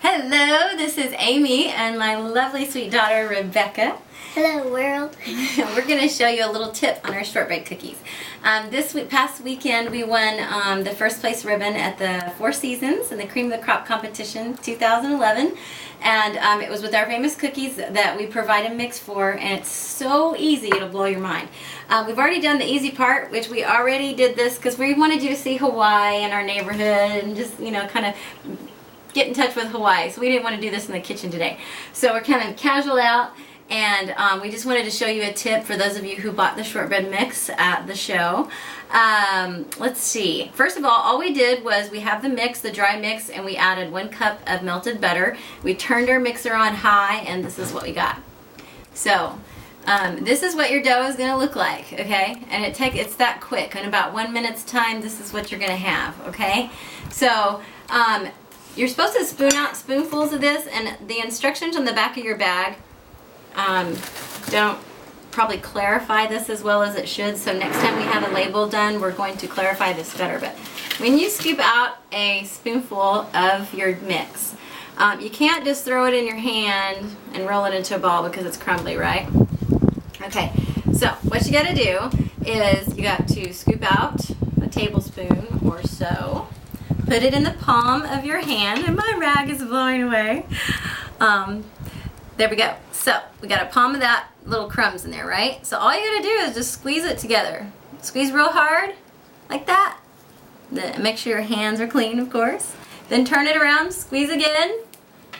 Hello, this is Amy and my lovely sweet daughter Rebecca. Hello world. We're going to show you a little tip on our shortbread cookies. Past weekend we won the first place ribbon at the Four Seasons in the Cream of the Crop competition 2011, and it was with our famous cookies that we provide a mix for, and it's so easy it'll blow your mind. We've already done the easy part, which we already did this because we wanted you to see Hawaii and our neighborhood and just kind of get in touch with Hawaii, so we didn't want to do this in the kitchen today. So we're kind of casual out, and we just wanted to show you a tip for those of you who bought the shortbread mix at the show. Let's see. First of all we did was we have the mix, the dry mix, and we added 1 cup of melted butter. We turned our mixer on high, and this is what we got. So this is what your dough is going to look like, okay? And it's that quick. In about 1 minute's time, this is what you're going to have, okay? So you're supposed to spoon out spoonfuls of this, and the instructions on the back of your bag don't probably clarify this as well as it should, so next time we have a label done, we're going to clarify this better. But when you scoop out a spoonful of your mix, you can't just throw it in your hand and roll it into a ball because it's crumbly, right? Okay, so what you got to do is you got to scoop out a tablespoon or so. Put it in the palm of your hand, and my rag is blowing away. There we go. So we got a palm of that, little crumbs in there, right? So all you gotta do is just squeeze it together. Squeeze real hard, like that. Then make sure your hands are clean, of course. Then turn it around, squeeze again.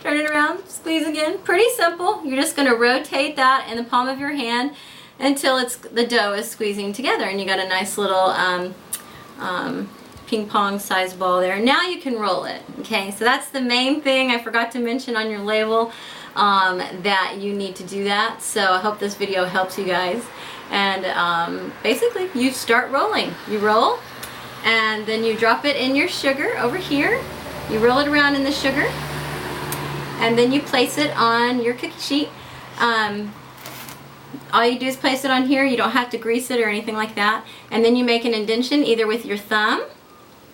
Turn it around, squeeze again. Pretty simple. You're just gonna rotate that in the palm of your hand until the dough is squeezing together, and you got a nice little ping pong sized ball there. Now you can roll it. Okay, so that's the main thing I forgot to mention on your label, that you need to do that. So I hope this video helps you guys. And basically you start rolling. You roll, and then you drop it in your sugar over here. You roll it around in the sugar, and then you place it on your cookie sheet. All you do is place it on here. You don't have to grease it or anything like that. And then you make an indentation either with your thumb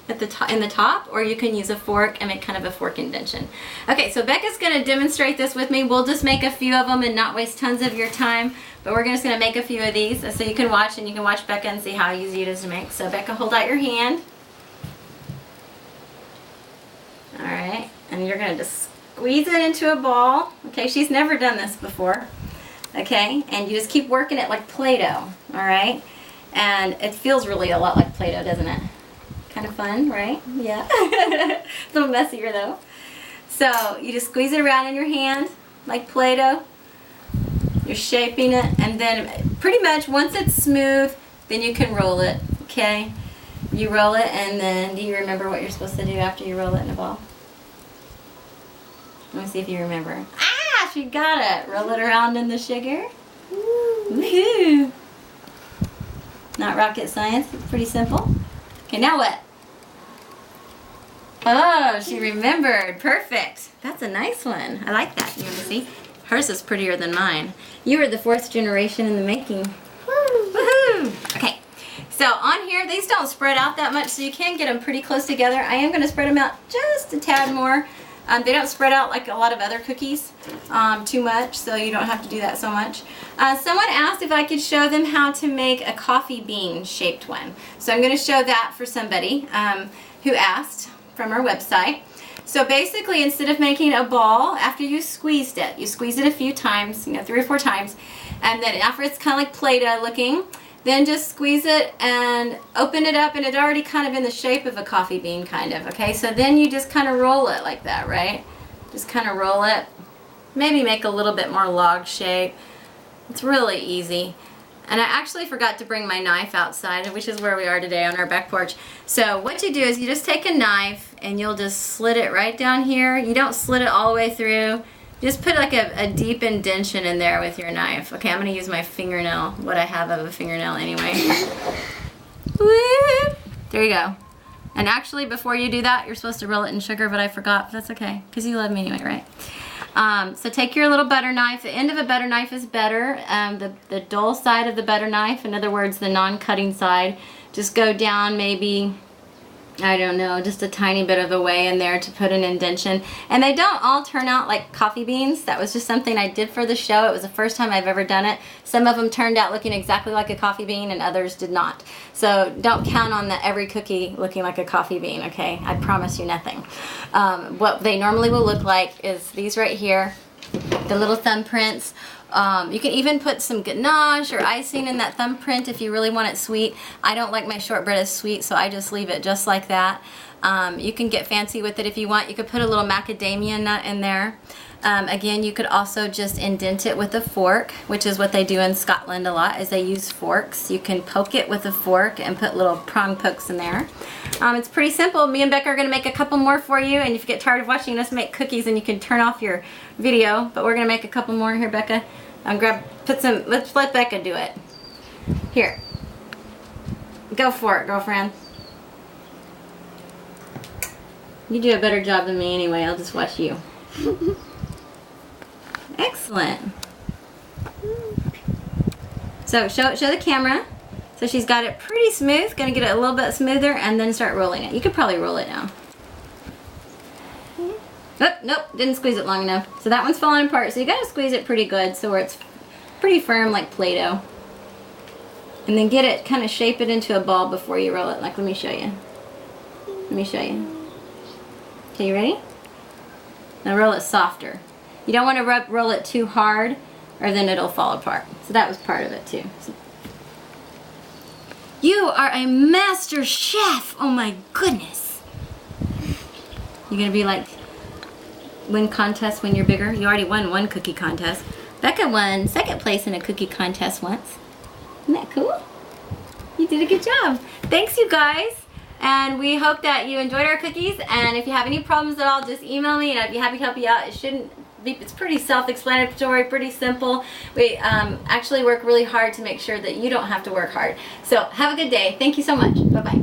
at the top, in the top, or you can use a fork and make kind of a fork indentation. Okay, so Becca's going to demonstrate this with me. We'll just make a few of them and not waste tons of your time, but we're just going to make a few of these so you can watch, and you can watch Becca and see how easy it is to make. So Becca, hold out your hand. Alright, and you're going to just squeeze it into a ball. Okay, she's never done this before. Okay, and you just keep working it like Play-Doh. Alright, and it feels really a lot like Play-Doh, doesn't it? Kind of fun, right? Yeah. A little messier though. So you just squeeze it around in your hand like Play-Doh. You're shaping it, and then pretty much once it's smooth, then you can roll it. Okay? You roll it, and then do you remember what you're supposed to do after you roll it in a ball? Let me see if you remember. Ah, she got it. Roll it around in the sugar. Woohoo! Not rocket science. It's pretty simple. Okay, now what? Oh, she remembered. Perfect. That's a nice one. I like that. You want to see? Hers is prettier than mine. You were the 4th generation in the making. Woo! Woohoo! Okay, so on here, these don't spread out that much, so you can get them pretty close together. I am going to spread them out just a tad more. They don't spread out like a lot of other cookies too much, so you don't have to do that so much. Someone asked if I could show them how to make a coffee bean shaped one. So I'm going to show that for somebody who asked from our website. So basically, instead of making a ball, after you squeezed it, you squeeze it a few times, 3 or 4 times, and then after it's kind of like Play-Doh looking, then just squeeze it and open it up, and it's already kind of in the shape of a coffee bean, kind of, okay? So then you just kind of roll it like that, right? Just kind of roll it. Maybe make a little bit more log shape. It's really easy. And I actually forgot to bring my knife outside, which is where we are today on our back porch. So what you do is you just take a knife, and you'll just slit it right down here. You don't slit it all the way through. Just put like a deep indentation in there with your knife. Okay, I'm going to use my fingernail, what I have of a fingernail anyway. Woo! There you go. And actually, before you do that, you're supposed to roll it in sugar, but I forgot. But that's okay, because you love me anyway, right? So take your little butter knife. The end of a butter knife is better. The dull side of the butter knife, in other words, the non-cutting side, just go down maybe I don't know, just a tiny bit of a way in there to put an indentation. And they don't all turn out like coffee beans. That was just something I did for the show. It was the first time I've ever done it. Some of them turned out looking exactly like a coffee bean and others did not. So don't count on every cookie looking like a coffee bean, okay? I promise you nothing. What they normally will look like is these right here, the little thumbprints. You can even put some ganache or icing in that thumbprint if you really want it sweet. I don't like my shortbread as sweet, so I just leave it just like that. You can get fancy with it if you want. You could put a little macadamia nut in there. Again, you could also just indent it with a fork, which is what they do in Scotland a lot, is they use forks. You can poke it with a fork and put little prong pokes in there. It's pretty simple. Me and Becca are going to make a couple more for you, and if you get tired of watching us make cookies, then you can turn off your video. But we're going to make a couple more here, Becca. Let's let Becca do it. Here. Go for it, girlfriend. You do a better job than me anyway. I'll just watch you. Excellent. So show the camera. So she's got it pretty smooth. Gonna get it a little bit smoother and then start rolling it. You could probably roll it now. Oh, nope, didn't squeeze it long enough. So that one's falling apart. So you gotta squeeze it pretty good so where it's pretty firm like Play-Doh. And then get it, kind of shape it into a ball before you roll it. Like, let me show you. Let me show you. Okay, you ready? Now roll it softer. You don't want to roll it too hard or then it'll fall apart. So that was part of it too. So, you are a master chef! Oh my goodness! You're gonna be like, win contests when you're bigger? You already won one cookie contest. Becca won second place in a cookie contest once. Isn't that cool? You did a good job. Thanks, you guys. And we hope that you enjoyed our cookies. And if you have any problems at all, just email me and I'd be happy to help you out. It shouldn't be, it's pretty self-explanatory, pretty simple. We actually work really hard to make sure that you don't have to work hard. So have a good day. Thank you so much. Bye-bye.